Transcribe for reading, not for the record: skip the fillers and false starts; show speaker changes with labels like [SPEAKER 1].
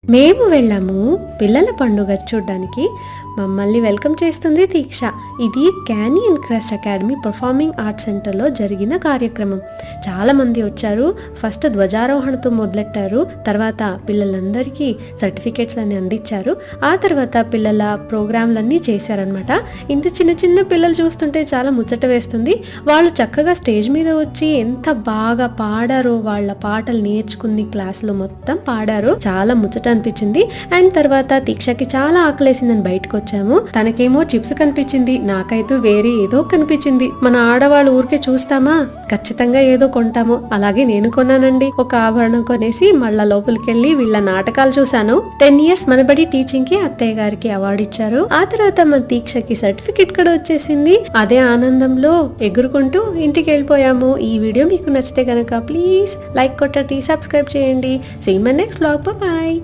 [SPEAKER 1] మేము వెళ్ళాము పిల్లల పండుగ చూడడానికి. మమ్మల్ని వెల్కమ్ చేస్తుంది దీక్ష. ఇది Canny and Crust academy performing arts సెంటర్లో జరిగిన కార్యక్రమం. చాలామంది వచ్చారు. ఫస్ట్ ధ్వజారోహణతో మొదలెట్టారు. తర్వాత పిల్లలందరికీ సర్టిఫికేట్స్ అన్ని అందించారు. ఆ తర్వాత పిల్లల ప్రోగ్రాంలన్నీ చేశారనమాట. ఇంత చిన్న చిన్న పిల్లలు చూస్తుంటే చాలా ముచ్చట వేస్తుంది. వాళ్ళు చక్కగా స్టేజ్ మీద వచ్చి ఎంత బాగా పాడారో, వాళ్ళ పాటలు నేర్చుకుని క్లాస్లో మొత్తం పాడారో. చాలా ముచ్చట అనిపించింది. అండ్ తర్వాత దీక్షకి చాలా ఆకలేసిందని బయటకు వచ్చాము. తనకేమో చిప్స్ కనిపించింది, నాకైతే వేరే ఏదో కనిపించింది. మన ఆడవాళ్ళు ఊరికే చూస్తామా, ఖచ్చితంగా ఏదో కొంటాము. అలాగే నేను కొన్నానండి. ఒక ఆభరణం కొనేసి మళ్ళా లోపలికి వెళ్ళి వీళ్ళ నాటకాలు చూశాను. 10 years మనబడి టీచింగ్ కి అత్తయ్య గారికి అవార్డు ఇచ్చారు. ఆ తర్వాత మన దీక్షకి సర్టిఫికెట్ కూడా వచ్చేసింది. అదే ఆనందంలో ఎగురుకుంటూ ఇంటికి వెళ్ళిపోయాము. ఈ వీడియో మీకు నచ్చితే కనుక ప్లీజ్ లైక్ కొట్టండి, సబ్స్క్రైబ్ చేయండి. See you in my next vlog. Bye.